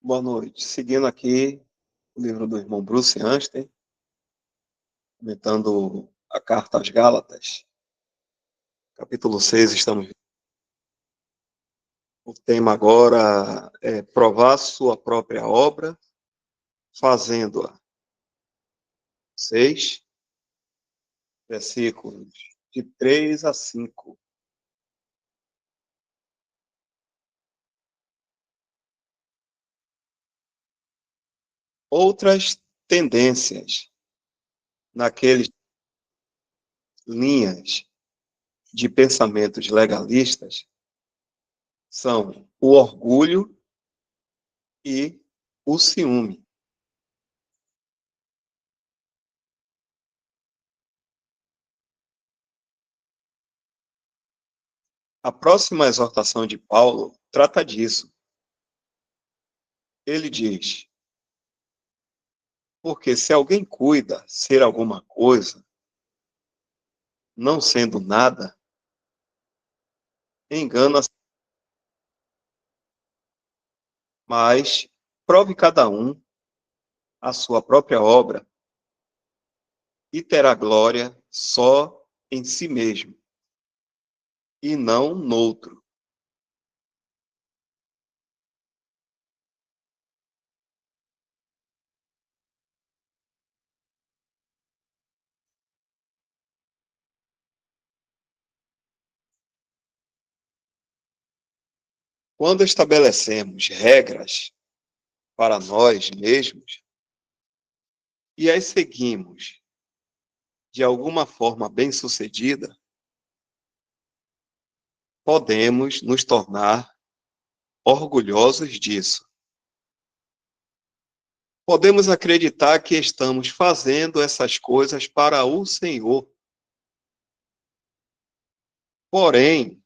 Boa noite. Seguindo aqui o livro do irmão Bruce Anstey, comentando a carta aos Gálatas, capítulo 6, estamos. O tema agora é provar sua própria obra, fazendo-a. 6, versículos de 3 a 5. Outras tendências naqueles linhas de pensamentos legalistas são o orgulho e o ciúme. A próxima exortação de Paulo trata disso. Ele diz: porque se alguém cuida ser alguma coisa, não sendo nada, engana-se, mas prove cada um a sua própria obra e terá glória só em si mesmo e não noutro. Quando estabelecemos regras para nós mesmos e as seguimos de alguma forma bem-sucedida, podemos nos tornar orgulhosos disso. Podemos acreditar que estamos fazendo essas coisas para o Senhor. Porém,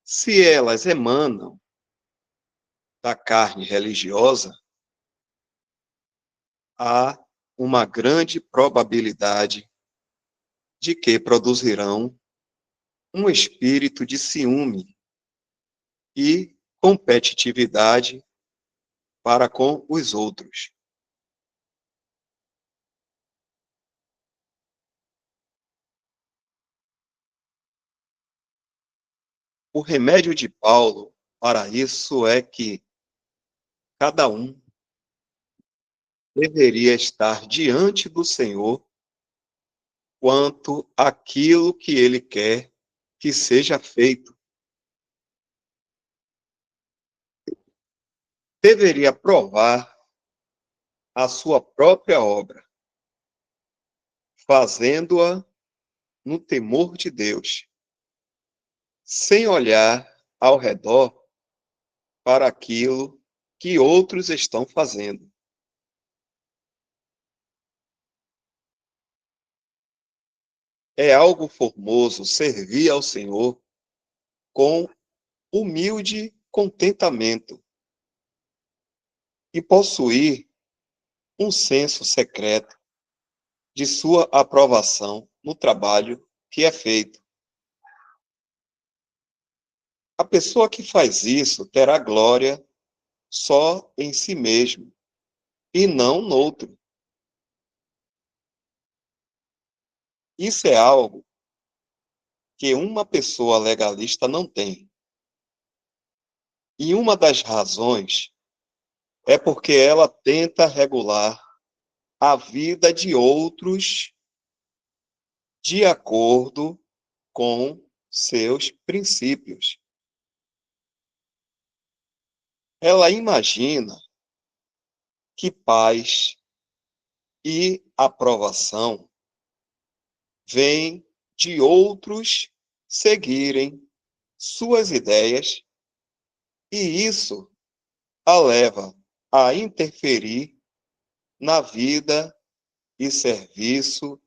se elas emanam da carne religiosa, há uma grande probabilidade de que produzirão um espírito de ciúme e competitividade para com os outros. O remédio de Paulo para isso é que cada um deveria estar diante do Senhor quanto àquilo que ele quer que seja feito. Deveria provar a sua própria obra, fazendo-a no temor de Deus, sem olhar ao redor para aquilo que outros estão fazendo. É algo formoso servir ao Senhor com humilde contentamento e possuir um senso secreto de sua aprovação no trabalho que é feito. A pessoa que faz isso terá glória só em si mesmo e não no outro. Isso é algo que uma pessoa legalista não tem. E uma das razões é porque ela tenta regular a vida de outros de acordo com seus princípios. Ela imagina que paz e aprovação vêm de outros seguirem suas ideias e isso a leva a interferir na vida e serviço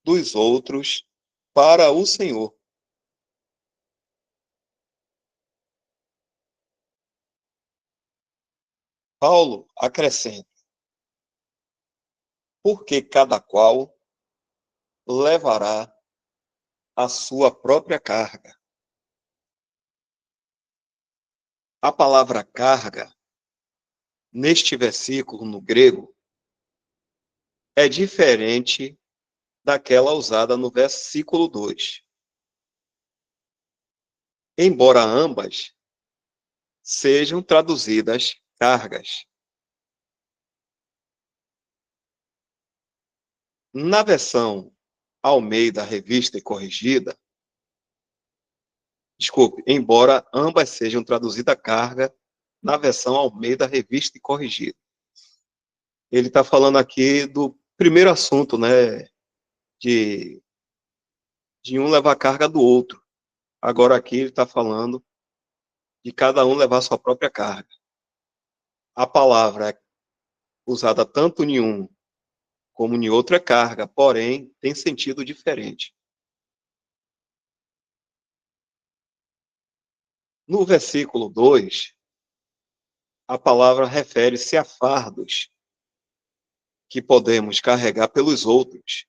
dos outros para o Senhor. Paulo acrescenta: porque cada qual levará a sua própria carga. A palavra carga neste versículo, no grego, é diferente daquela usada no versículo 2. Embora ambas sejam traduzidas cargas. Na versão Almeida Revista e Corrigida, desculpe, embora ambas sejam traduzidas carga, na versão Almeida Revista e Corrigida. Ele está falando aqui do primeiro assunto, né, de, de um levar carga do outro. Agora aqui ele está falando de cada um levar sua própria carga. A palavra é usada tanto em um como em outra carga, porém tem sentido diferente. No versículo 2, a palavra refere-se a fardos que podemos carregar pelos outros.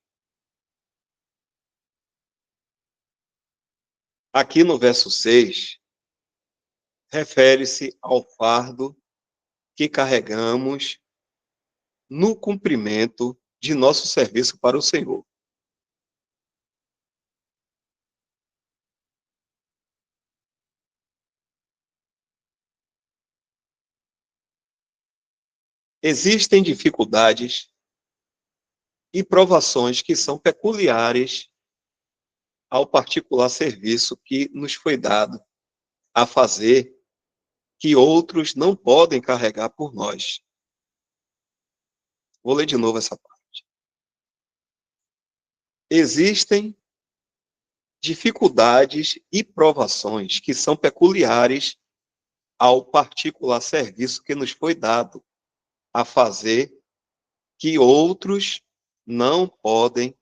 Aqui no verso 6, refere-se ao fardo que carregamos no cumprimento de nosso serviço para o Senhor. Existem dificuldades e provações que são peculiares ao particular serviço que nos foi dado a fazer, que outros não podem carregar por nós. Vou ler de novo essa parte. Existem dificuldades e provações que são peculiares ao particular serviço que nos foi dado a fazer, que outros não podem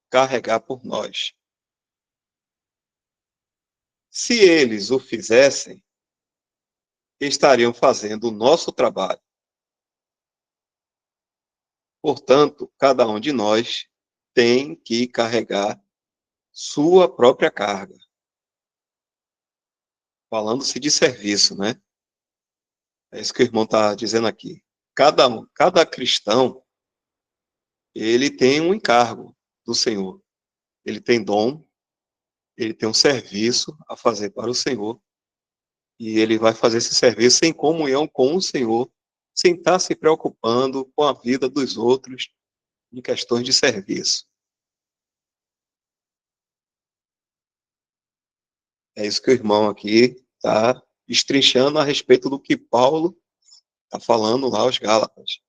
carregar por nós. Se eles o fizessem, estariam fazendo o nosso trabalho. Portanto, cada um de nós tem que carregar sua própria carga. Falando-se de serviço, né? É isso que o irmão está dizendo aqui. Cada cristão, ele tem um encargo do Senhor. Ele tem dom, ele tem um serviço a fazer para o Senhor. E ele vai fazer esse serviço em comunhão com o Senhor, sem estar se preocupando com a vida dos outros em questões de serviço. É isso que o irmão aqui está destrinchando a respeito do que Paulo está falando lá aos Gálatas.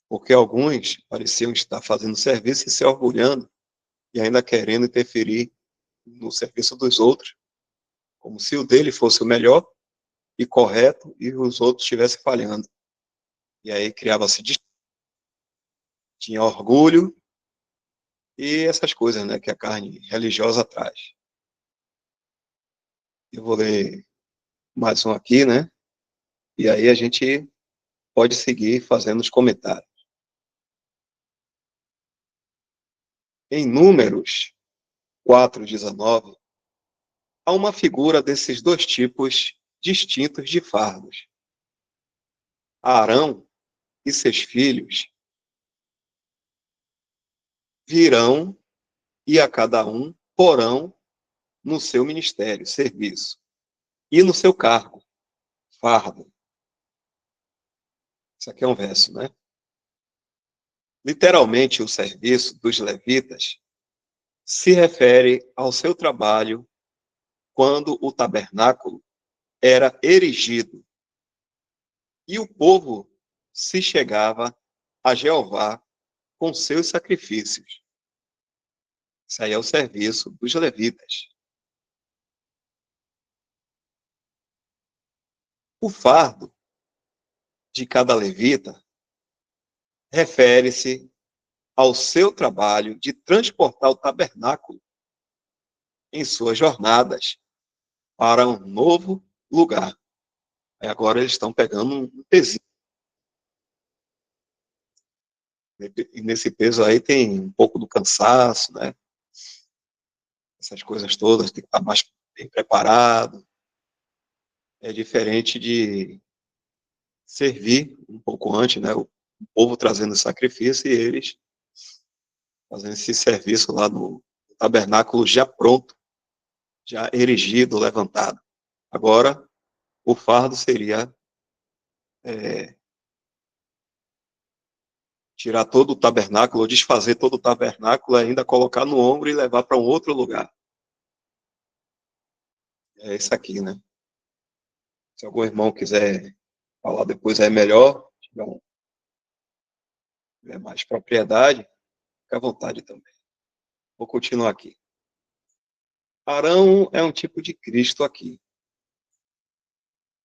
Porque alguns pareciam estar fazendo serviço e se orgulhando e ainda querendo interferir no serviço dos outros, como se o dele fosse o melhor e correto e os outros estivessem falhando. E aí criava-se, tinha orgulho e essas coisas, né, que a carne religiosa traz. Eu vou ler mais um aqui, né, e aí a gente pode seguir fazendo os comentários. Em Números 4:19, há uma figura desses dois tipos distintos de fardos. Arão e seus filhos virão e a cada um porão no seu ministério, serviço, e no seu cargo, fardo. Isso aqui é um verso, né? Literalmente, o serviço dos levitas se refere ao seu trabalho quando o tabernáculo era erigido e o povo se chegava a Jeová com seus sacrifícios. Isso aí é o serviço dos levitas. O fardo de cada levita refere-se ao seu trabalho de transportar o tabernáculo em suas jornadas para um novo lugar. Aí agora eles estão pegando um pezinho. E nesse peso aí tem um pouco do cansaço, né? Essas coisas todas, tem que estar mais bem preparado. É diferente servir um pouco antes, né? O povo trazendo sacrifício e eles fazendo esse serviço lá no tabernáculo já pronto, já erigido, levantado. Agora, o fardo seria tirar todo o tabernáculo, ou desfazer todo o tabernáculo, ainda colocar no ombro e levar para um outro lugar. É isso aqui, né? Se algum irmão quiser falar depois é melhor, tiver mais propriedade, fica à vontade também. Vou continuar aqui. Arão é um tipo de Cristo aqui,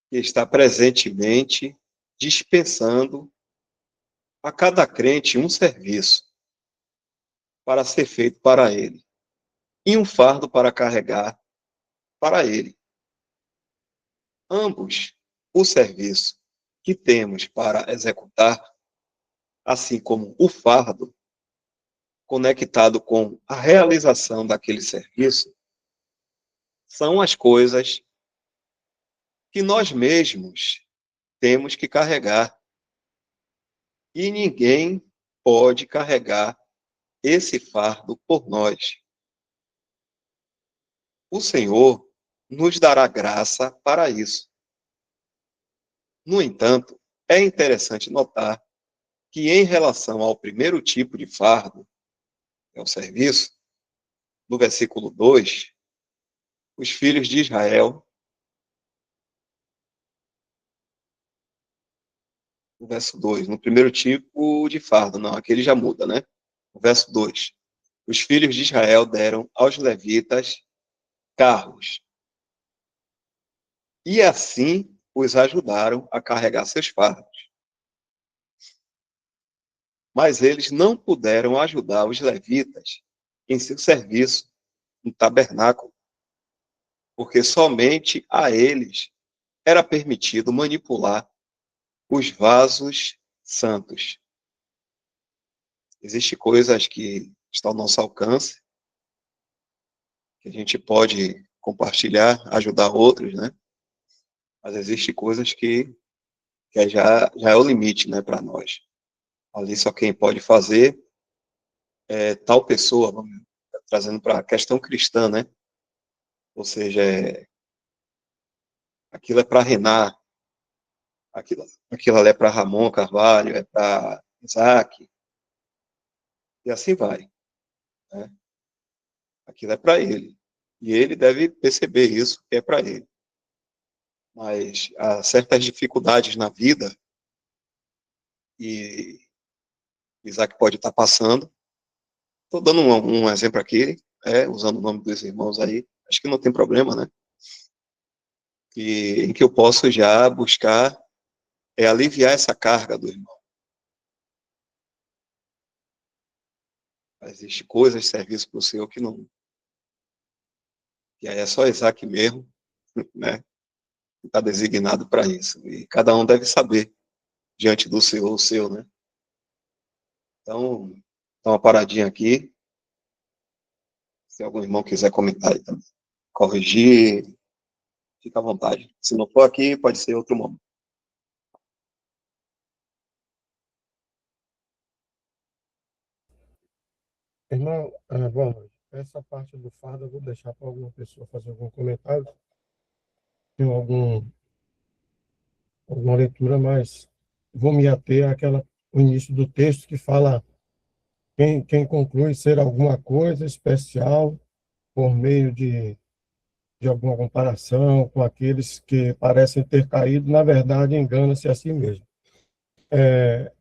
que está presentemente dispensando a cada crente um serviço para ser feito para ele, e um fardo para carregar para ele. Ambos, o serviço que temos para executar, assim como o fardo, conectado com a realização daquele serviço, são as coisas que nós mesmos temos que carregar. E ninguém pode carregar esse fardo por nós. O Senhor nos dará graça para isso. No entanto, é interessante notar que, em relação ao primeiro tipo de fardo, é o serviço, no versículo 2, os filhos de Israel, no verso 2, no primeiro tipo de fardo, não, aquele já muda, né? No verso 2, os filhos de Israel deram aos levitas carros, e assim os ajudaram a carregar seus fardos. Mas eles não puderam ajudar os levitas em seu serviço no tabernáculo, porque somente a eles era permitido manipular os vasos santos. Existem coisas que estão ao nosso alcance, que a gente pode compartilhar, ajudar outros, né? Mas existem coisas que já é o limite, né, para nós. Ali só quem pode fazer é tal pessoa, vamos, trazendo para a questão cristã, né? Ou seja, aquilo é para Renan, aquilo ali é para Ramon Carvalho, é para Isaac, e assim vai, né? Aquilo é para ele. E ele deve perceber isso, que é para ele. Mas há certas dificuldades na vida, e Isaac pode estar passando. Estou dando um exemplo aqui, usando o nome dos irmãos aí, acho que não tem problema, né? Em que eu posso já buscar aliviar essa carga do irmão. Existem coisas, serviço para o Senhor que não. E aí é só Isaac mesmo, né? Que está designado para isso. E cada um deve saber diante do Senhor o seu, né? Então, dá uma paradinha aqui. Se algum irmão quiser comentar aí também, corrigir, fica à vontade. Se não for aqui, pode ser outro momento. Irmão, boa noite. Essa parte do fardo eu vou deixar para alguma pessoa fazer algum comentário, tem alguma leitura, mas vou me ater o início do texto que fala quem conclui ser alguma coisa especial por meio de alguma comparação com aqueles que parecem ter caído, na verdade engana-se a si mesmo.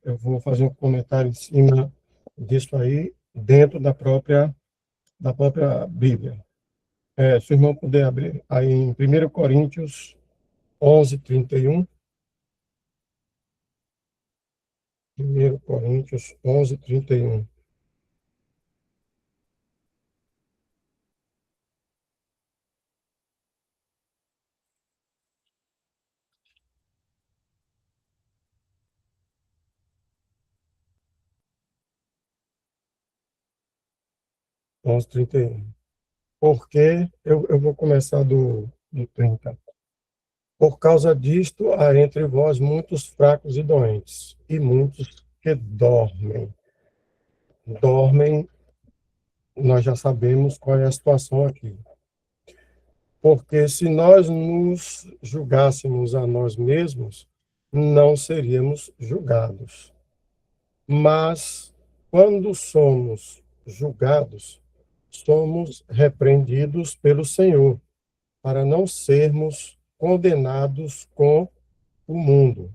Eu vou fazer um comentário em cima disso aí, dentro da própria Bíblia. Se o irmão puder abrir aí em 1 Coríntios 11:31. 1 Coríntios 11:31. 11:31. Porque eu vou começar do 30. Por causa disto, há entre vós muitos fracos e doentes, e muitos que dormem. Dormem, nós já sabemos qual é a situação aqui. Porque se nós nos julgássemos a nós mesmos, não seríamos julgados. Mas, quando somos julgados, somos repreendidos pelo Senhor, para não sermos condenados com o mundo.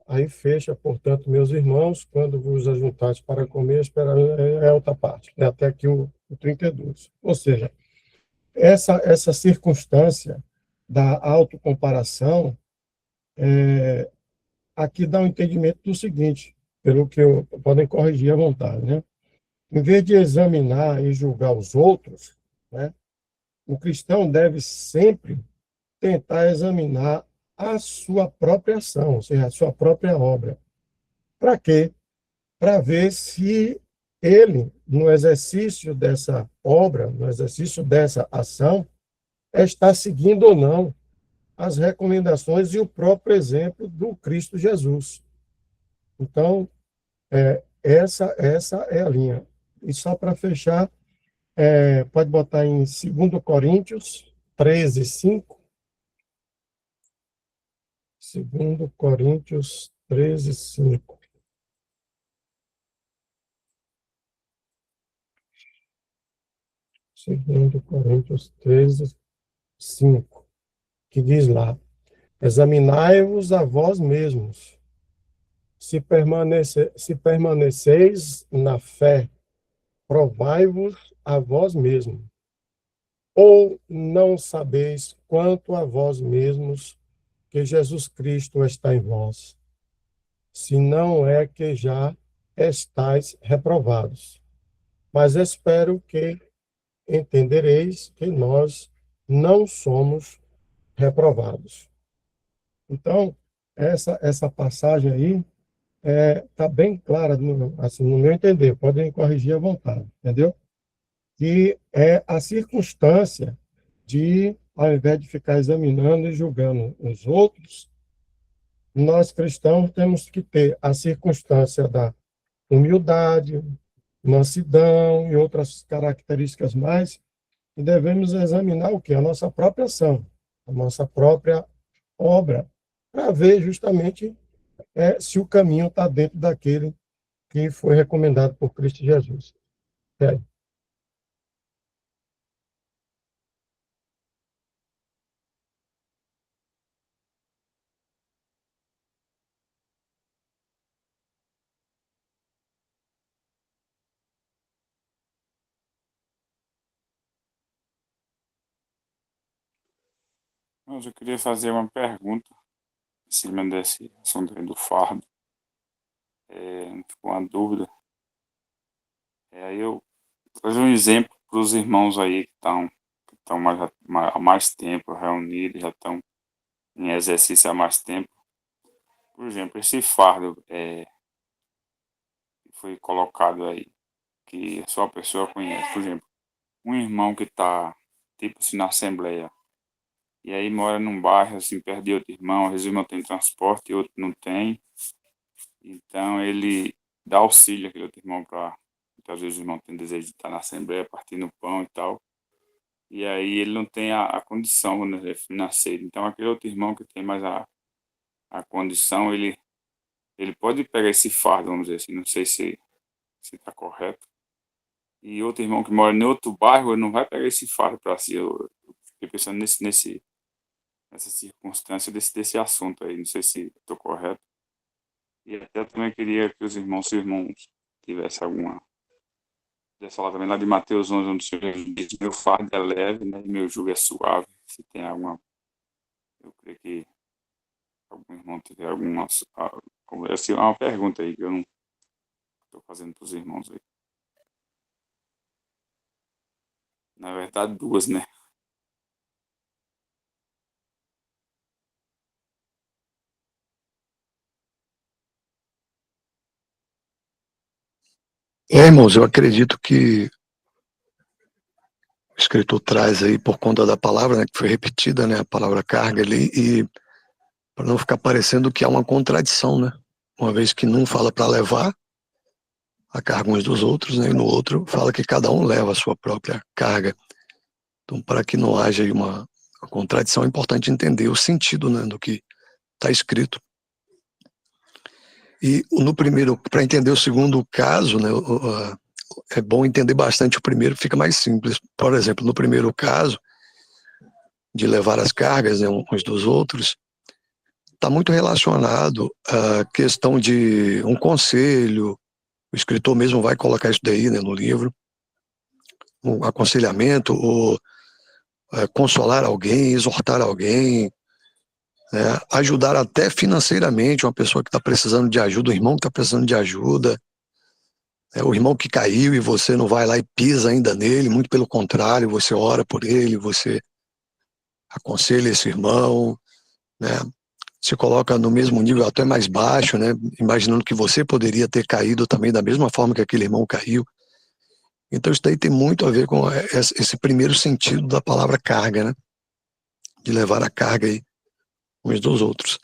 Aí fecha, portanto, meus irmãos, quando vos ajuntaste para comer, esperar é outra parte, né? Até aqui o 32. Ou seja, essa circunstância da autocomparação, aqui dá um entendimento do seguinte, pelo que podem corrigir à vontade, né? Em vez de examinar e julgar os outros, né, o cristão deve sempre tentar examinar a sua própria ação, ou seja, a sua própria obra. Para quê? Para ver se ele, no exercício dessa obra, no exercício dessa ação, está seguindo ou não as recomendações e o próprio exemplo do Cristo Jesus. Então, essa é a linha. E só para fechar, pode botar em 2 Coríntios 13:5. 2 Coríntios 13:5. 2 Coríntios 13:5, que diz lá: examinai-vos a vós mesmos, se permaneceis na fé, provai-vos a vós mesmos. Ou não sabeis quanto a vós mesmos que Jesus Cristo está em vós, se não é que já estáis reprovados. Mas espero que entendereis que nós não somos reprovados. Então, essa passagem aí está bem clara, assim, no meu entender, podem corrigir à vontade, entendeu? Que é a circunstância de, ao invés de ficar examinando e julgando os outros, nós cristãos temos que ter a circunstância da humildade, mansidão e outras características mais, e devemos examinar o que? A nossa própria ação, a nossa própria obra, para ver justamente se o caminho está dentro daquele que foi recomendado por Cristo Jesus. É. Mas eu queria fazer uma pergunta em cima desse assunto aí do fardo. Ficou uma dúvida. Aí eu vou fazer um exemplo para os irmãos aí que estão há mais tempo reunidos, já estão em exercício há mais tempo. Por exemplo, esse fardo que foi colocado aí, que só a pessoa conhece. Por exemplo, um irmão que está, tipo assim, na Assembleia, e aí mora num bairro, assim, perto de outro irmão, às vezes o irmão tem transporte e outro não tem. Então ele dá auxílio àquele outro irmão para. Muitas vezes o irmão tem desejo de estar na Assembleia, partindo o pão e tal. E aí ele não tem a condição, né, financeira. Então aquele outro irmão que tem mais a condição, ele pode pegar esse fardo, vamos dizer assim, não sei se está correto. E outro irmão que mora em outro bairro, ele não vai pegar esse fardo para si. Eu fiquei pensando nessa circunstância desse assunto aí, não sei se estou correto. E até também queria que se os irmãos tivessem alguma. Queria falar também lá de Mateus 11, onde o Senhor diz: meu fardo é leve, né, e meu jugo é suave. Se tem alguma. Eu creio que algum irmão tiver alguma. Assim, uma pergunta aí que eu não estou fazendo para os irmãos aí. Na verdade, duas, né? Irmãos, eu acredito que escritor traz aí por conta da palavra, né, que foi repetida, né, a palavra carga ali, e para não ficar parecendo que há uma contradição, né, uma vez que num fala para levar a carga uns dos outros, né, e no outro fala que cada um leva a sua própria carga. Então, para que não haja aí uma contradição, é importante entender o sentido, né, do que está escrito. E no primeiro, para entender o segundo caso, né, é bom entender bastante o primeiro, fica mais simples. Por exemplo, no primeiro caso, de levar as cargas, né, uns dos outros, está muito relacionado à questão de um conselho, o escritor mesmo vai colocar isso daí, né, no livro, um aconselhamento, ou consolar alguém, exortar alguém, né, ajudar até financeiramente uma pessoa que está precisando de ajuda, o irmão que está precisando de ajuda, o irmão que caiu e você não vai lá e pisa ainda nele, muito pelo contrário, você ora por ele, você aconselha esse irmão, né, se coloca no mesmo nível, até mais baixo, né, imaginando que você poderia ter caído também da mesma forma que aquele irmão caiu. Então isso daí tem muito a ver com esse primeiro sentido da palavra carga, né, de levar a carga aí uns dos outros.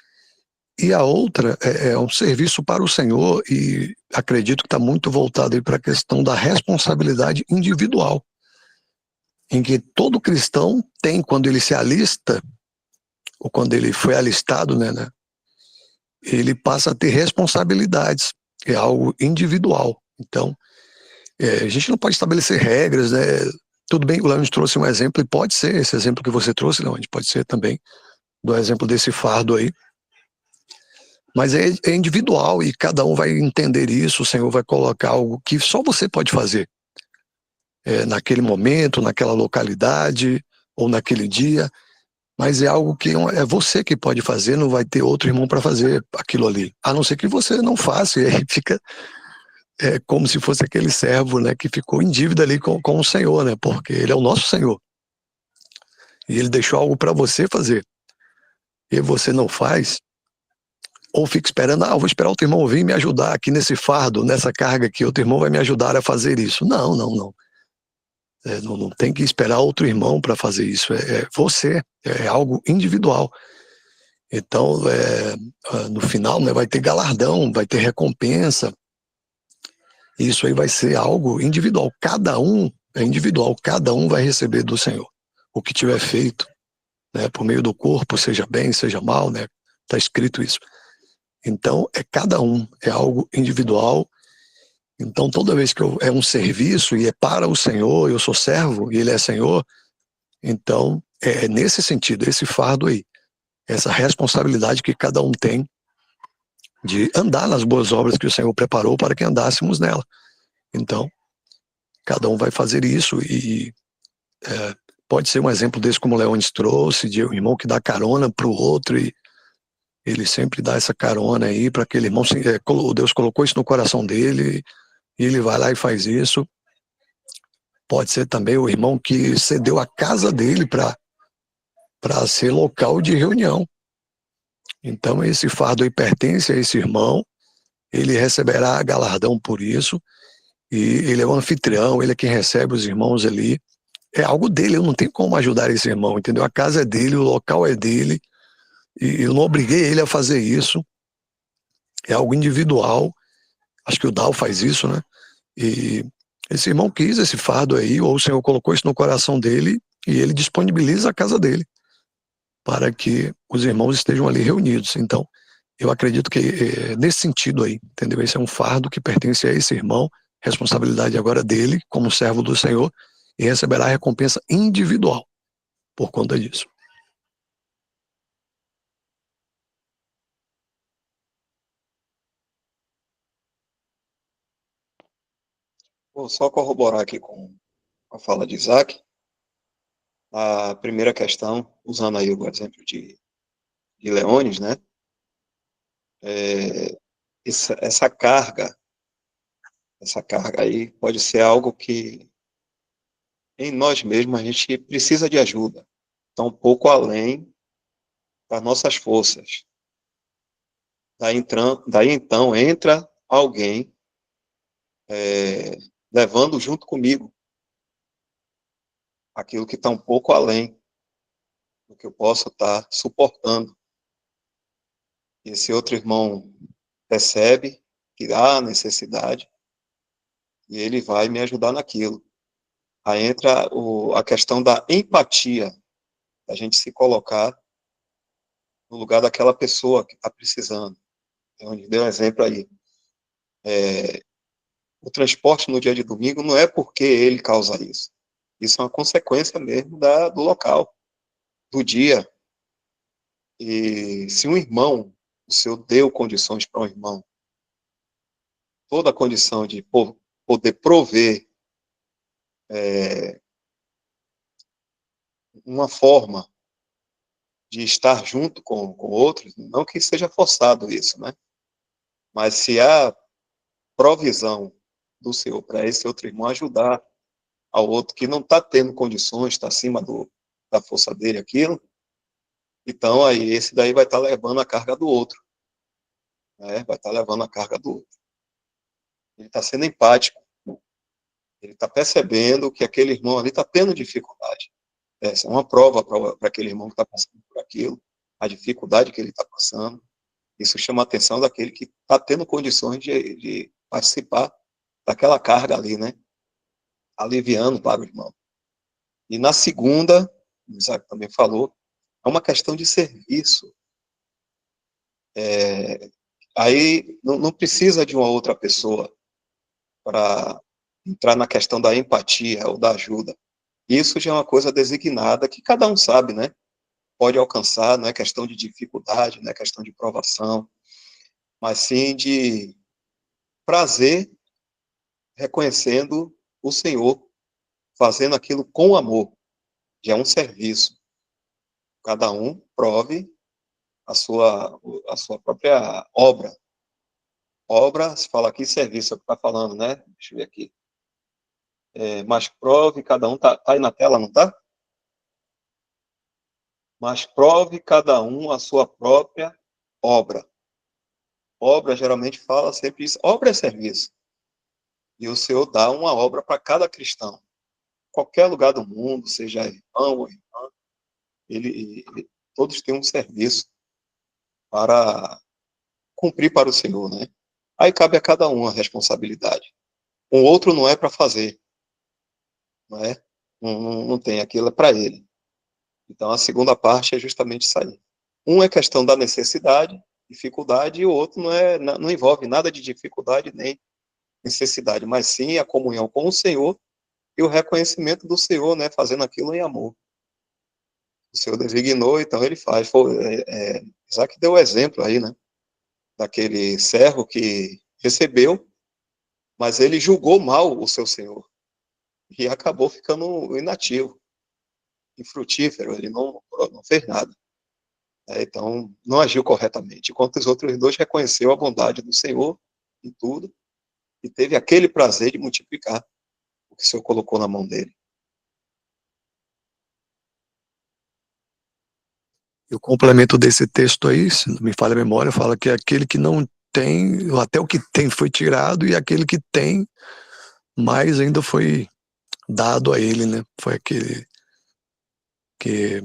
E a outra é um serviço para o Senhor, e acredito que está muito voltado para a questão da responsabilidade individual, em que todo cristão tem, quando ele se alista, ou quando ele foi alistado, né, ele passa a ter responsabilidades, é algo individual. Então, a gente não pode estabelecer regras, né? Tudo bem, o Leandro trouxe um exemplo, e pode ser esse exemplo que você trouxe, Leandro, pode ser também do exemplo desse fardo aí, mas é individual e cada um vai entender isso, o Senhor vai colocar algo que só você pode fazer, naquele momento, naquela localidade, ou naquele dia, mas é algo que é você que pode fazer, não vai ter outro irmão para fazer aquilo ali, a não ser que você não faça, e aí fica como se fosse aquele servo, né, que ficou em dívida ali com o Senhor, né, porque ele é o nosso Senhor, e ele deixou algo para você fazer, e você não faz, ou fica esperando, vou esperar outro irmão vir me ajudar aqui nesse fardo, nessa carga aqui, outro irmão vai me ajudar a fazer isso. Não. Não tem que esperar outro irmão para fazer isso, é você, é algo individual. Então, no final, né, vai ter galardão, vai ter recompensa, isso aí vai ser algo individual, cada um é individual, cada um vai receber do Senhor o que tiver feito, né, por meio do corpo, seja bem, seja mal, né, está escrito isso. Então, cada um, é algo individual. Então, toda vez que é um serviço e é para o Senhor, eu sou servo e ele é Senhor, então, é nesse sentido, esse fardo aí, essa responsabilidade que cada um tem de andar nas boas obras que o Senhor preparou para que andássemos nela. Então, cada um vai fazer isso e pode ser um exemplo desse como o Leones trouxe, de um irmão que dá carona para o outro e ele sempre dá essa carona aí para aquele irmão, Deus colocou isso no coração dele e ele vai lá e faz isso. Pode ser também o irmão que cedeu a casa dele para ser local de reunião. Então esse fardo aí pertence a esse irmão, ele receberá galardão por isso, e ele é o anfitrião, ele é quem recebe os irmãos ali. É algo dele, eu não tenho como ajudar esse irmão, entendeu? A casa é dele, o local é dele, e eu não obriguei ele a fazer isso. É algo individual, acho que o Dal faz isso, né? E esse irmão quis esse fardo aí, ou o Senhor colocou isso no coração dele, e ele disponibiliza a casa dele para que os irmãos estejam ali reunidos. Então, eu acredito que nesse sentido aí, entendeu? Esse é um fardo que pertence a esse irmão, responsabilidade agora dele, como servo do Senhor, e receberá a recompensa individual por conta disso. Vou só corroborar aqui com a fala de Isaac. A primeira questão, usando aí o exemplo de Leones, né? Essa carga aí pode ser algo que em nós mesmos a gente precisa de ajuda. Está um pouco além das nossas forças. Daí então entra alguém levando junto comigo aquilo que está um pouco além do que eu posso estar suportando. E esse outro irmão percebe que há necessidade e ele vai me ajudar naquilo. Aí entra a questão da empatia, a gente se colocar no lugar daquela pessoa que está precisando. Onde deu um exemplo aí. O transporte no dia de domingo não é porque ele causa isso. Isso é uma consequência mesmo do local, do dia. E se um irmão, o Senhor deu condições para um irmão, toda a condição de poder prover uma forma de estar junto com outros, não que seja forçado isso, né? Mas se há provisão do Senhor para esse outro irmão ajudar ao outro que não está tendo condições, está acima da força dele, aquilo, então aí esse daí vai estar levando a carga do outro, né? Vai estar levando a carga do outro. Ele está sendo empático, ele está percebendo que aquele irmão ali está tendo dificuldade. Essa é uma prova para aquele irmão que está passando por aquilo, a dificuldade que ele está passando. Isso chama a atenção daquele que está tendo condições de participar daquela carga ali, né? Aliviando para o irmão. E na segunda, o Isaac também falou, é uma questão de serviço. Aí não precisa de uma outra pessoa para entrar na questão da empatia ou da ajuda. Isso já é uma coisa designada que cada um sabe, né? Pode alcançar, não é questão de dificuldade, não é questão de provação, mas sim de prazer, reconhecendo o Senhor, fazendo aquilo com amor. Já é um serviço. Cada um prove a sua própria obra. Obra, se fala aqui, serviço, é o que está falando, né? Deixa eu ver aqui. Mas prove, cada um, tá aí na tela, não tá? Mas prove cada um a sua própria obra. Obra, geralmente, fala sempre isso. Obra é serviço. E o Senhor dá uma obra para cada cristão. Qualquer lugar do mundo, seja irmão ou irmã, todos têm um serviço para cumprir para o Senhor, né? Aí cabe a cada um a responsabilidade. Um outro não é para fazer, não é? Não tem, aquilo é para ele. Então a segunda parte é justamente isso aí. Um é questão da necessidade, dificuldade, e o outro não envolve nada de dificuldade nem necessidade, mas sim a comunhão com o Senhor e o reconhecimento do Senhor, né? Fazendo aquilo em amor. O Senhor designou, então ele faz. Isaac deu o exemplo aí, né? Daquele servo que recebeu, mas ele julgou mal o seu senhor e acabou ficando inativo, infrutífero, ele não fez nada. Então, não agiu corretamente. Enquanto os outros dois reconheceu a bondade do Senhor em tudo e teve aquele prazer de multiplicar o que o Senhor colocou na mão dele. E o complemento desse texto aí, se não me falha a memória, fala que aquele que não tem, até o que tem foi tirado, e aquele que tem, mais ainda foi dado a ele, né? Foi aquele que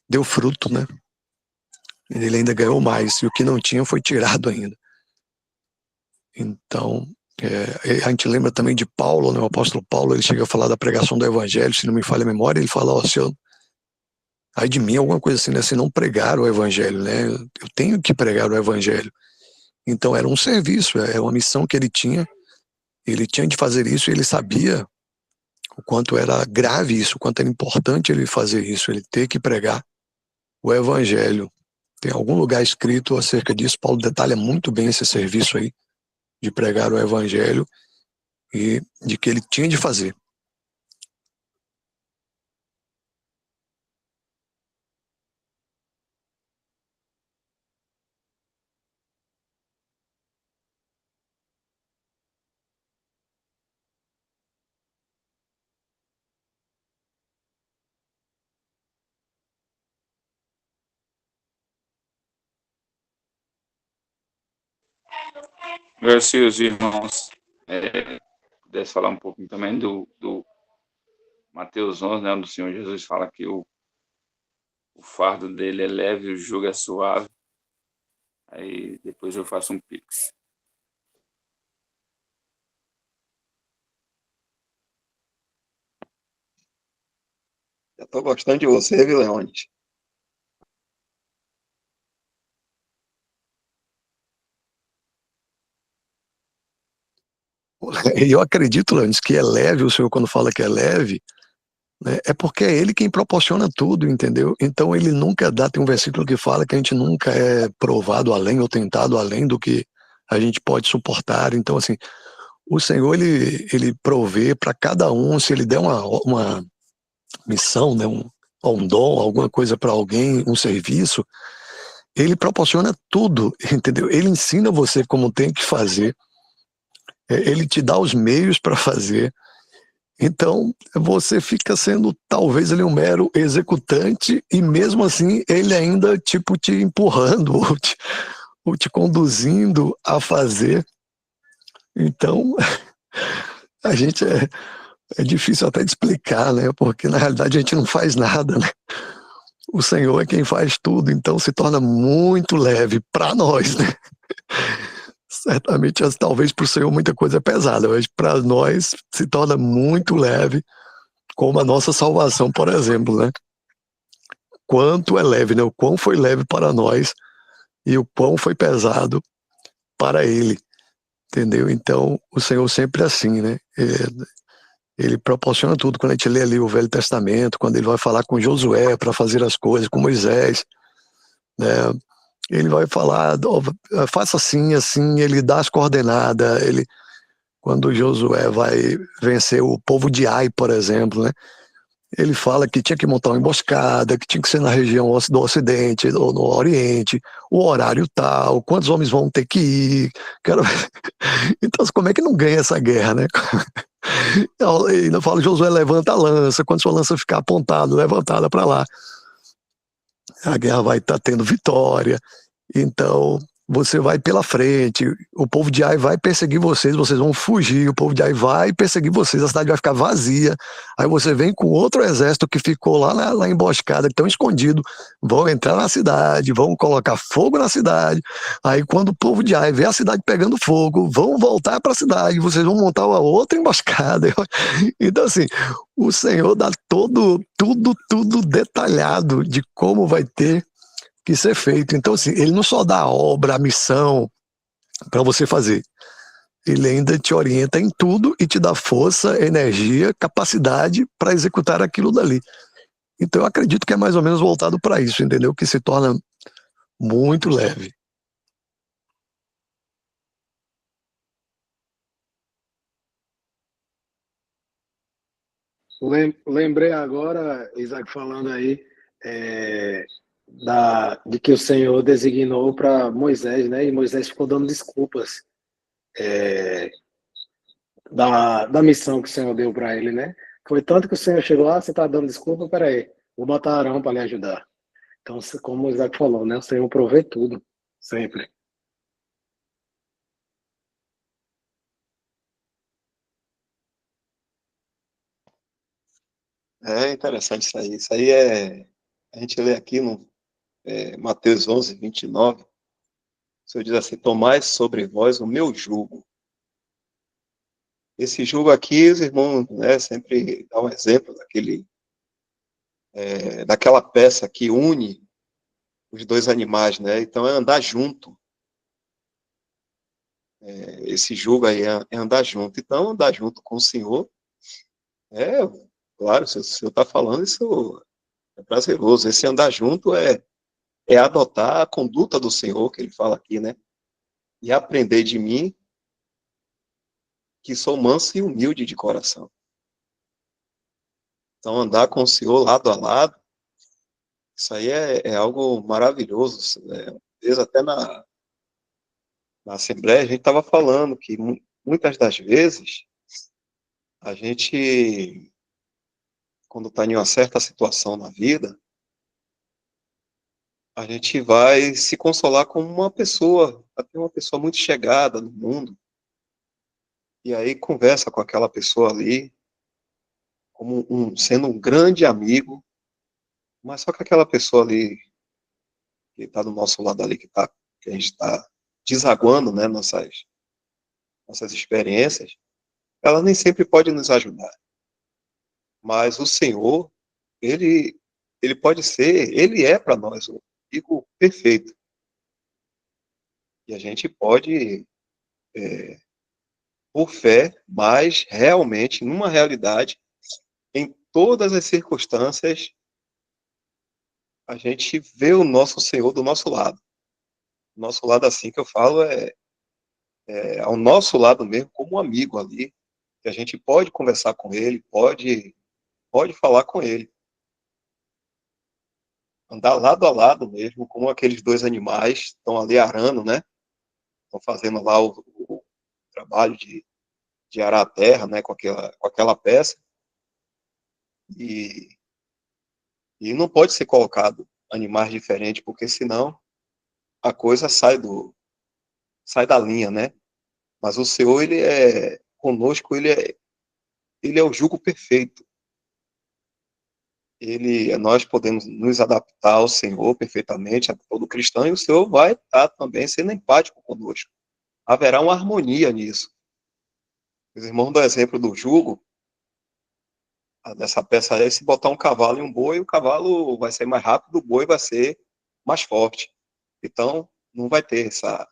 deu fruto, né? Ele ainda ganhou mais, e o que não tinha foi tirado ainda. Então, a gente lembra também de Paulo, né? O apóstolo Paulo, ele chega a falar da pregação do evangelho, se não me falha a memória, ele fala, se eu, ai de mim, alguma coisa assim, né? Se não pregar o evangelho, né? Eu tenho que pregar o evangelho. Então, era um serviço, era uma missão que ele tinha de fazer isso, e ele sabia o quanto era grave isso, o quanto era importante ele fazer isso, ele ter que pregar o evangelho. Tem algum lugar escrito acerca disso, Paulo detalha muito bem esse serviço aí, de pregar o evangelho e de que ele tinha de fazer. Se os irmãos pudessem falar um pouquinho também do Mateus 11, né, onde o Senhor Jesus fala que o fardo dele é leve e o jugo é suave. Aí depois eu faço um pix. Eu tô gostando de você, viu, Leônidas? E eu acredito, Leandro, que é leve, o senhor quando fala que é leve, né, é porque é ele quem proporciona tudo, entendeu? Então ele nunca dá, tem um versículo que fala que a gente nunca é provado além ou tentado além do que a gente pode suportar. Então, assim, o Senhor, ele provê para cada um, se ele der uma missão, né, um dom, alguma coisa para alguém, um serviço, ele proporciona tudo, entendeu? Ele ensina você como tem que fazer, ele te dá os meios para fazer. Então, você fica sendo talvez ele um mero executante e mesmo assim ele ainda tipo te empurrando ou te conduzindo a fazer. Então, a gente é difícil até de explicar, né? Porque na realidade a gente não faz nada, né? O Senhor é quem faz tudo, então se torna muito leve para nós, né? Certamente, talvez para o Senhor muita coisa é pesada, mas para nós se torna muito leve, como a nossa salvação, por exemplo, né? Quanto é leve, né? O quão foi leve para nós e o quão foi pesado para Ele, entendeu? Então, o Senhor sempre é assim, né? Ele proporciona tudo. Quando a gente lê ali o Velho Testamento, quando ele vai falar com Josué para fazer as coisas, com Moisés, né? Ele vai falar, faça assim, assim, ele dá as coordenadas, quando Josué vai vencer o povo de Ai, por exemplo, né? Ele fala que tinha que montar uma emboscada, que tinha que ser na região do Ocidente ou no Oriente, o horário tal, quantos homens vão ter que ir. Quero... Então, como é que não ganha essa guerra, né? E ainda fala, Josué, levanta a lança, quando sua lança ficar apontada, levantada para lá, a guerra vai estar tendo vitória. Então, você vai pela frente, o povo de Ai vai perseguir vocês, vocês vão fugir, o povo de Ai vai perseguir vocês, a cidade vai ficar vazia, aí você vem com outro exército que ficou lá emboscada, que estão escondido, vão entrar na cidade, vão colocar fogo na cidade, aí quando o povo de Ai vê a cidade pegando fogo, vão voltar para a cidade, vocês vão montar uma outra emboscada. Então, assim, o Senhor dá tudo detalhado de como vai ter que ser feito. Então, assim, ele não só dá a obra, a missão para você fazer, ele ainda te orienta em tudo e te dá força, energia, capacidade para executar aquilo dali. Então, eu acredito que é mais ou menos voltado para isso, entendeu? Que se torna muito leve. Lembrei agora, Isaac falando aí, é, de que o Senhor designou para Moisés, né? E Moisés ficou dando desculpas da missão que o Senhor deu para ele, né? Foi tanto que o Senhor chegou lá, você está dando desculpa, peraí, vou botar Arão para lhe ajudar. Então, como o Isaac falou, né? O Senhor provê tudo, sempre. É interessante isso aí. Isso aí é. A gente lê aqui no Mateus 11, 29. O Senhor diz assim: tomai sobre vós o meu jugo. Esse jugo aqui, os irmãos, né, sempre dão um exemplo daquela peça que une os dois animais, né? Então é andar junto. Esse jugo aí é andar junto. Então, andar junto com o Senhor é, claro, se o Senhor está falando, isso é prazeroso. Esse andar junto é adotar a conduta do Senhor, que ele fala aqui, né? E aprender de mim, que sou manso e humilde de coração. Então, andar com o Senhor lado a lado, isso aí é algo maravilhoso. Às vezes, até na Assembleia, a gente estava falando que muitas das vezes a gente, quando está em uma certa situação na vida, a gente vai se consolar com uma pessoa, até uma pessoa muito chegada no mundo, e aí conversa com aquela pessoa ali, como sendo um grande amigo, mas só que aquela pessoa ali que está do nosso lado ali, que a gente está desaguando, né, nossas experiências, ela nem sempre pode nos ajudar. Mas o Senhor, ele pode ser, ele é para nós o amigo perfeito. E a gente pode, por fé, mas realmente, numa realidade, em todas as circunstâncias, a gente vê o nosso Senhor do nosso lado. Nosso lado, assim que eu falo, é ao nosso lado mesmo, como um amigo ali, que a gente pode conversar com ele, pode falar com ele. Andar lado a lado mesmo, como aqueles dois animais estão ali arando, né? Estão fazendo lá o trabalho de arar a terra, né? Com aquela peça. E, e não pode ser colocado animais diferentes, porque senão a coisa sai da linha, né? Mas o Senhor, ele é conosco, ele é o jugo perfeito. Nós podemos nos adaptar ao Senhor perfeitamente, a todo cristão, e o Senhor vai estar também sendo empático conosco. Haverá uma harmonia nisso. Os irmãos do exemplo do jugo, dessa peça aí, se botar um cavalo e um boi, o cavalo vai ser mais rápido, o boi vai ser mais forte. Então, não vai ter essa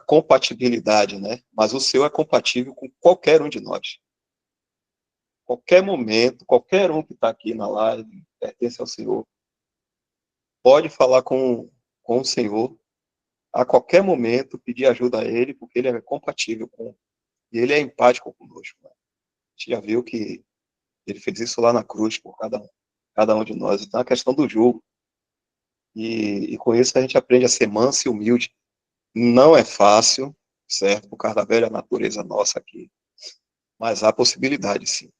compatibilidade, né? Mas o Senhor é compatível com qualquer um de nós. Qualquer momento, qualquer um que está aqui na live, pertence ao Senhor, pode falar com o Senhor a qualquer momento, pedir ajuda a Ele, porque Ele é compatível e Ele é empático conosco. Né? A gente já viu que Ele fez isso lá na cruz por cada um de nós. Então, a questão do jugo. E com isso a gente aprende a ser manso e humilde. Não é fácil, certo? Por causa da velha natureza nossa aqui. Mas há possibilidade, sim.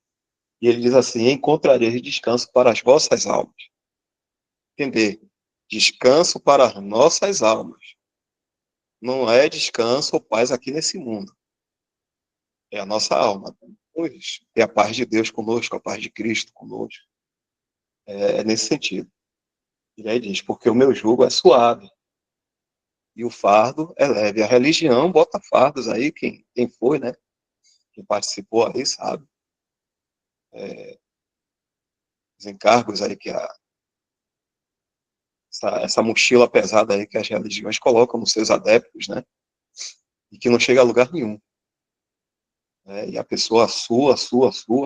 E ele diz assim: encontrareis descanso para as vossas almas. Entender? Descanso para as nossas almas. Não é descanso ou paz aqui nesse mundo. É a nossa alma. É a paz de Deus conosco, a paz de Cristo conosco. É nesse sentido. E aí diz: porque o meu jugo é suave e o fardo é leve. A religião bota fardos aí, quem foi, né? Quem participou aí sabe. Os encargos aí que essa mochila pesada aí que as religiões colocam nos seus adeptos, né? E que não chega a lugar nenhum. E a pessoa sua,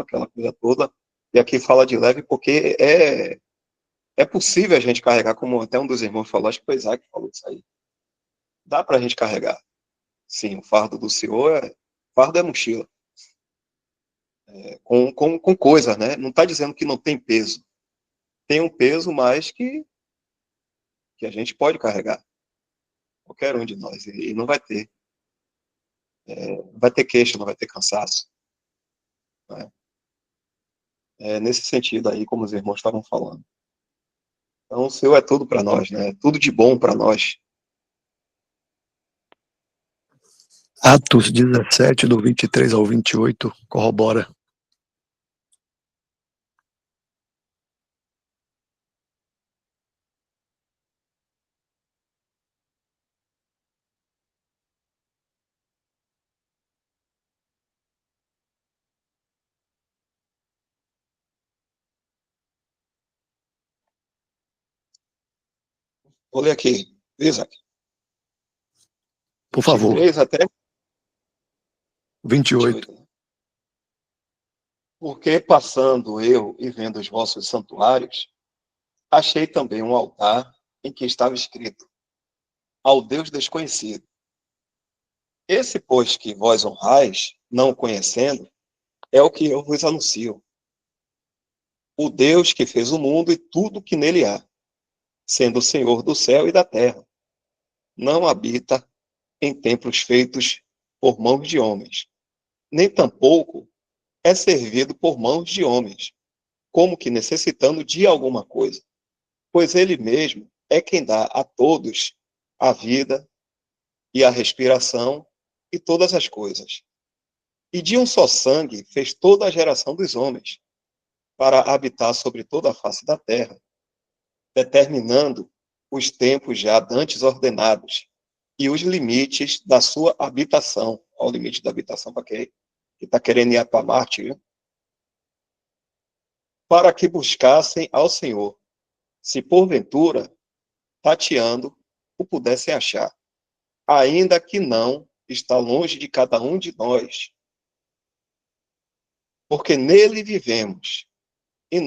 aquela coisa toda. E aqui fala de leve porque é possível a gente carregar, como até um dos irmãos falou, acho que foi Isaac que falou isso aí. Dá para a gente carregar. Sim, o fardo do Senhor fardo é mochila. Com coisa, né? Não está dizendo que não tem peso. Tem um peso, mas que a gente pode carregar. Qualquer um de nós. E não vai ter. Não vai ter queixa, não vai ter cansaço. Né? Nesse sentido aí, como os irmãos estavam falando. Então, o Senhor é tudo para nós, né? Tudo de bom para nós. Atos 17, do 23 ao 28, corrobora. Vou ler aqui, Isaac. Por favor. 23 até 28. 28. Porque passando eu e vendo os vossos santuários, achei também um altar em que estava escrito: ao Deus desconhecido. Esse, pois, que vós honrais, não o conhecendo, é o que eu vos anuncio. O Deus que fez o mundo e tudo que nele há, sendo o Senhor do céu e da terra, não habita em templos feitos por mãos de homens, nem tampouco é servido por mãos de homens, como que necessitando de alguma coisa, pois ele mesmo é quem dá a todos a vida e a respiração e todas as coisas. E de um só sangue fez toda a geração dos homens, para habitar sobre toda a face da terra, determinando os tempos já dantes ordenados e os limites da sua habitação. Olha o limite da habitação para quem está querendo ir para Marte, viu? Para que buscassem ao Senhor, se porventura, tateando, o pudessem achar, ainda que não está longe de cada um de nós, porque nele vivemos e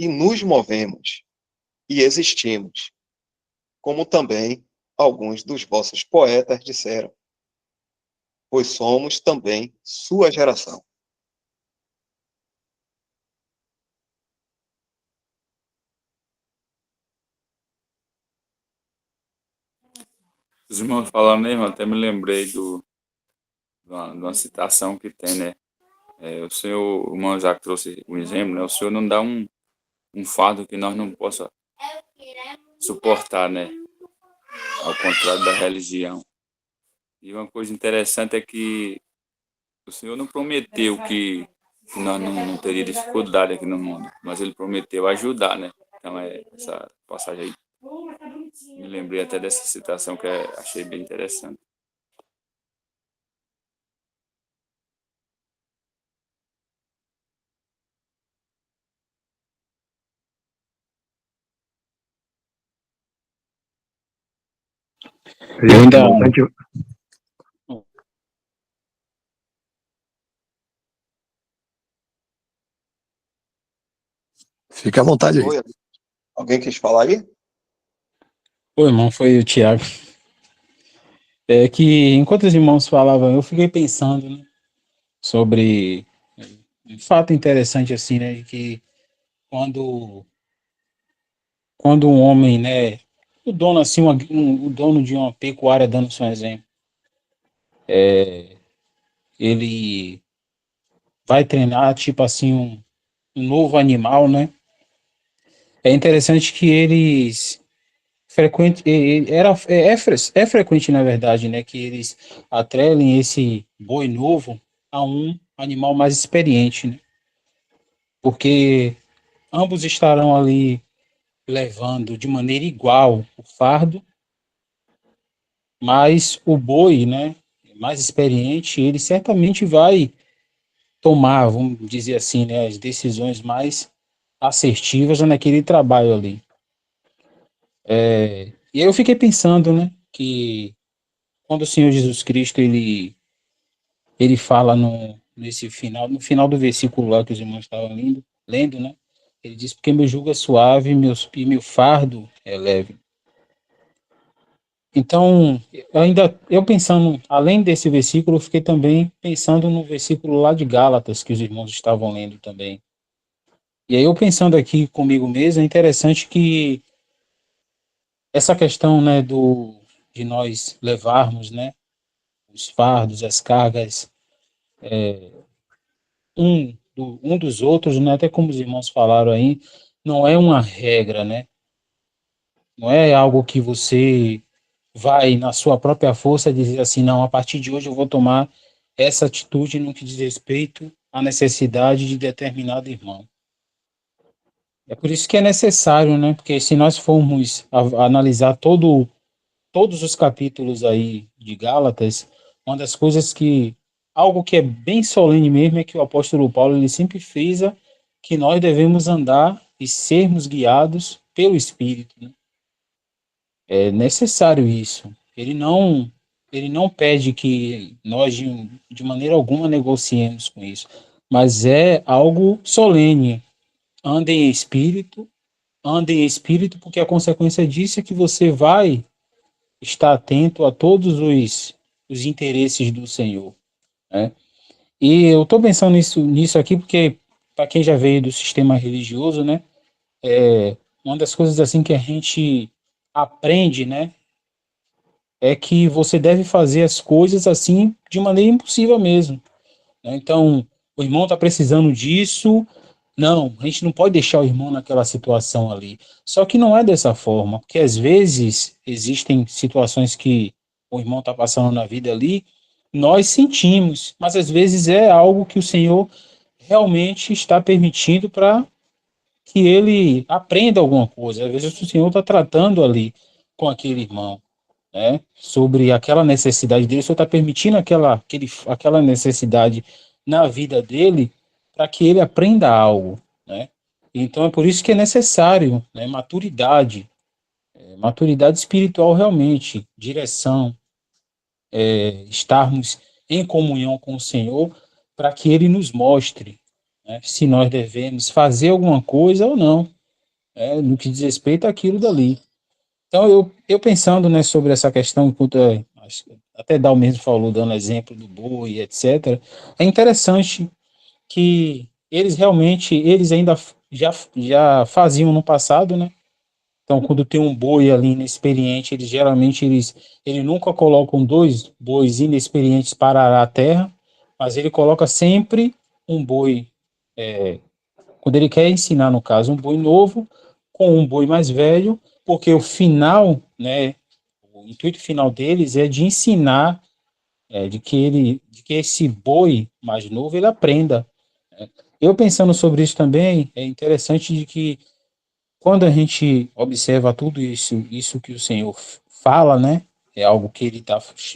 nos movemos e existimos, como também alguns dos vossos poetas disseram, pois somos também sua geração. Os irmãos falando mesmo, até me lembrei de uma citação que tem, né? O Senhor, o irmão já trouxe um exemplo, né? O Senhor não dá um fardo que nós não possa suportar, né? Ao contrário da religião. E uma coisa interessante é que o Senhor não prometeu que nós não teria dificuldade aqui no mundo, mas Ele prometeu ajudar, né? Então, essa passagem aí, me lembrei até dessa citação que achei bem interessante. Eu ainda, Fica à vontade aí. Oi, alguém quis falar aí? o irmão foi o Tiago. É que enquanto os irmãos falavam, eu fiquei pensando, né, sobre um fato interessante assim, né, que quando quando um homem, né, o dono assim, o dono de uma pecuária, dando seu exemplo, ele vai treinar tipo assim um novo animal, né? É interessante que eles frequente é frequente na verdade, né, que eles atrelem esse boi novo a um animal mais experiente, né? Porque ambos estarão ali levando de maneira igual o fardo, mas o boi, né, mais experiente, ele certamente vai tomar, vamos dizer assim, né, as decisões mais assertivas naquele trabalho ali. E aí eu fiquei pensando, né, que quando o Senhor Jesus Cristo ele fala no final do versículo lá que os irmãos estavam lendo, né? Ele diz: porque meu jugo é suave e meu fardo é leve. Então, eu pensando, além desse versículo, eu fiquei também pensando no versículo lá de Gálatas que os irmãos estavam lendo também. E aí eu pensando aqui comigo mesmo, é interessante que essa questão, né, de nós levarmos, né, os fardos, as cargas, um dos outros, né, até como os irmãos falaram aí, não é uma regra, né? Não é algo que você vai na sua própria força dizer assim, não, a partir de hoje eu vou tomar essa atitude no que diz respeito à necessidade de determinado irmão. É por isso que é necessário, né? Porque se nós formos analisar todos os capítulos aí de Gálatas, uma das coisas algo que é bem solene mesmo é que o apóstolo Paulo ele sempre frisa que nós devemos andar e sermos guiados pelo Espírito, né? É necessário isso. Ele não pede que nós de maneira alguma negociemos com isso, mas é algo solene. Andem em espírito, porque a consequência disso é que você vai estar atento a todos os interesses do Senhor, né? E eu estou pensando nisso aqui porque, para quem já veio do sistema religioso, né, uma das coisas assim que a gente aprende, né, é que você deve fazer as coisas assim de maneira impossível mesmo, né? Então, o irmão está precisando disso, não, a gente não pode deixar o irmão naquela situação ali. Só que não é dessa forma, porque às vezes existem situações que o irmão está passando na vida ali nós sentimos, mas às vezes é algo que o Senhor realmente está permitindo para que ele aprenda alguma coisa. Às vezes o Senhor está tratando ali com aquele irmão, né, sobre aquela necessidade dele, o Senhor está permitindo aquela necessidade na vida dele para que ele aprenda algo, né? Então é por isso que é necessário, né, maturidade espiritual realmente, direção, estarmos em comunhão com o Senhor para que ele nos mostre, né, se nós devemos fazer alguma coisa ou não, no que diz respeito àquilo dali. Então, eu pensando, né, sobre essa questão, enquanto até Dal mesmo falou, dando exemplo do boi, etc., é interessante que eles realmente, eles ainda já faziam no passado, né? Então, quando tem um boi ali inexperiente, ele nunca colocam dois bois inexperientes para arar a terra, mas ele coloca sempre um boi, quando ele quer ensinar, no caso, um boi novo com um boi mais velho, porque o final, né, o intuito final deles é de ensinar, de que esse boi mais novo ele aprenda. Eu pensando sobre isso também, é interessante de que quando a gente observa tudo isso que o Senhor fala, né, é algo que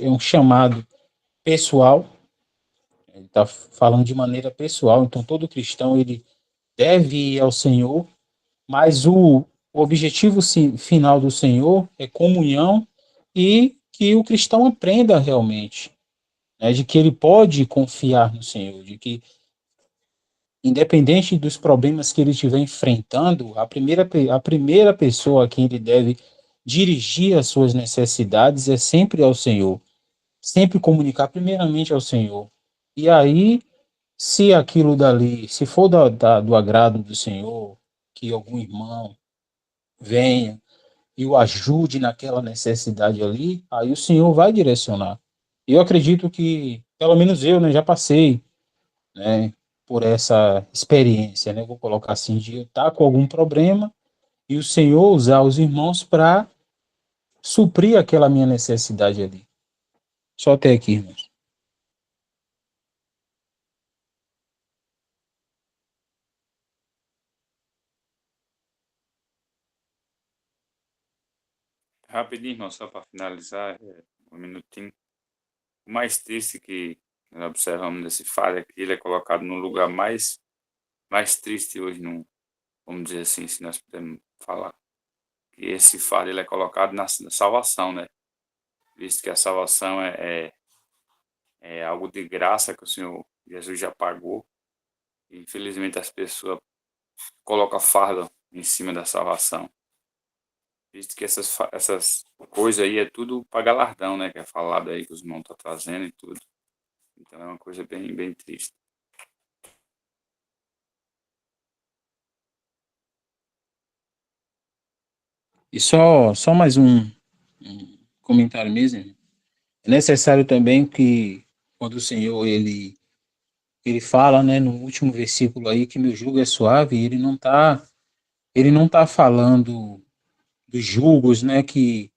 é um chamado pessoal, ele está falando de maneira pessoal, então todo cristão ele deve ir ao Senhor, mas o objetivo final do Senhor é comunhão e que o cristão aprenda realmente, né, de que ele pode confiar no Senhor, de que independente dos problemas que ele estiver enfrentando, a primeira pessoa a quem ele deve dirigir as suas necessidades é sempre ao Senhor, sempre comunicar primeiramente ao Senhor. E aí, se aquilo dali, se for do agrado do Senhor, que algum irmão venha e o ajude naquela necessidade ali, aí o Senhor vai direcionar. Eu acredito que, pelo menos eu, né, já passei, né, por essa experiência, né, vou colocar assim, de eu estar com algum problema e o Senhor usar os irmãos para suprir aquela minha necessidade ali. Só até aqui, irmãos. Rapidinho, irmão, só para finalizar, um minutinho. O mais triste que nós observamos desse fato é que ele é colocado no lugar mais triste hoje, no, vamos dizer assim, se nós podemos falar. Que esse fato ele é colocado na salvação, né? Visto que a salvação é algo de graça que o Senhor Jesus já pagou. E, infelizmente as pessoas colocam fardo em cima da salvação. Visto que essas coisas aí é tudo para galardão, né? Que é falado aí que os irmãos estão trazendo e tudo. Então é uma coisa bem triste. E só mais um comentário mesmo. É necessário também que, quando o Senhor ele fala, né, no último versículo aí, que meu jugo é suave, ele não tá falando dos julgos, né, que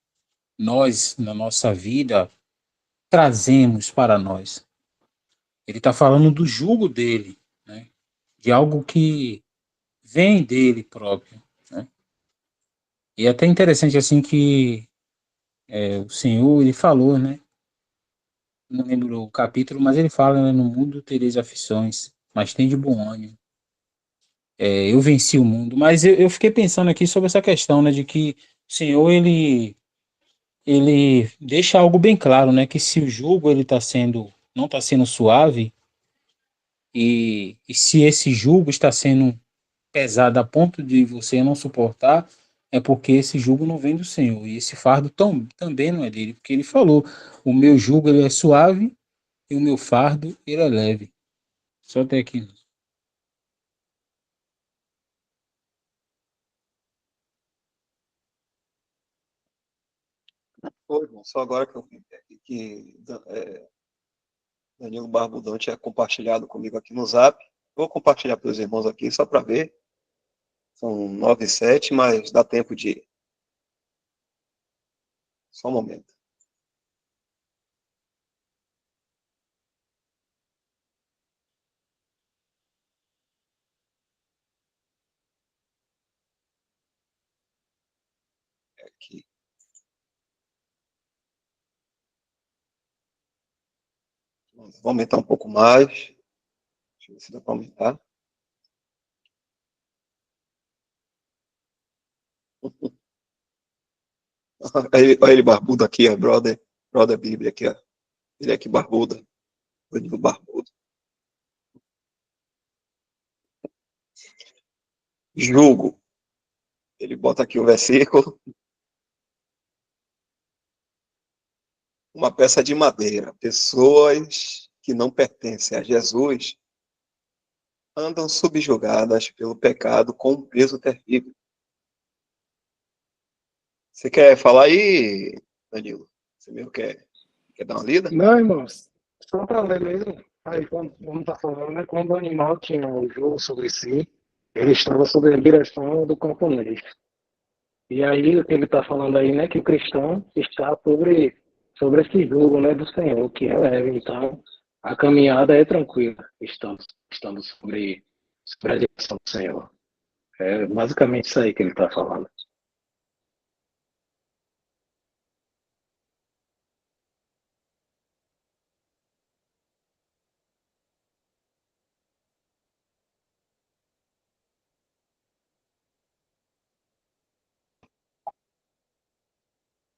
nós, na nossa vida, trazemos para nós. Ele está falando do jugo dele, né, de algo que vem dele próprio, né? E é até interessante assim que o Senhor ele falou, né? Não lembro o capítulo, mas ele fala, né, no mundo tereis aflições, mas tem de bom ânimo. Eu venci o mundo. Mas eu fiquei pensando aqui sobre essa questão, né, de que o Senhor ele deixa algo bem claro, né, que se o jugo ele não está sendo suave e se esse jugo está sendo pesado a ponto de você não suportar, é porque esse jugo não vem do Senhor. E esse fardo também não é dele, porque ele falou: o meu jugo ele é suave e o meu fardo ele é leve. Só até aqui. Foi, irmão, só agora que eu vi aqui que Danilo Barbudão tinha compartilhado comigo aqui no Zap. Vou compartilhar para os irmãos aqui só para ver. São 9h07, mas dá tempo de. Só um momento. aqui. Vou aumentar um pouco mais. Deixa eu ver se dá para aumentar. Olha ele barbudo aqui, ó, brother Bíblia aqui, ó. Ele aqui barbudo. Danilo barbudo. Julgo. Ele bota aqui o versículo. Uma peça de madeira. Pessoas que não pertencem a Jesus andam subjugadas pelo pecado com um peso terrível. Você quer falar aí, Danilo? Você mesmo quer dar uma lida? Não, irmãos, só para ler mesmo. Aí, como está falando, né, quando o animal tinha o jogo sobre si, ele estava sob a direção do camponês. E aí, o que ele está falando aí, né, que o cristão está sobre esse jogo, né, do Senhor, que é leve. Então, a caminhada é tranquila, estando sobre a direção do Senhor. É basicamente isso aí que ele está falando.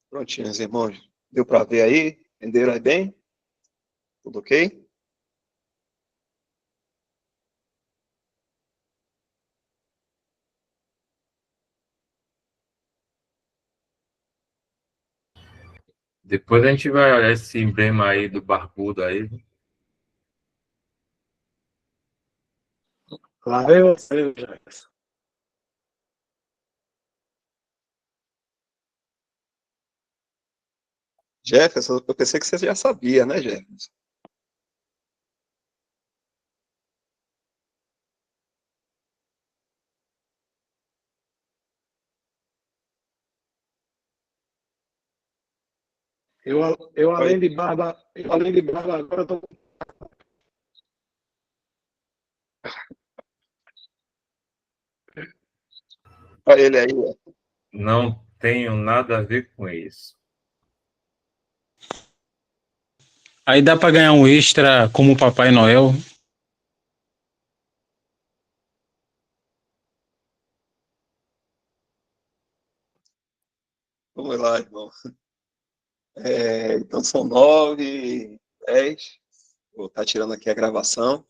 Prontinhos, irmãos. Deu para ver aí? Entenderam aí bem? Tudo ok? Depois a gente vai olhar esse emblema aí do barbudo aí. Lá vem você, Jackson. Jefferson, eu pensei que você já sabia, né, Jefferson? Eu além de barba agora tô. Olha ele aí, ó. Não tenho nada a ver com isso. Aí dá para ganhar um extra como Papai Noel. Vamos lá, irmão. Então são 9, 10. Vou estar tirando aqui a gravação.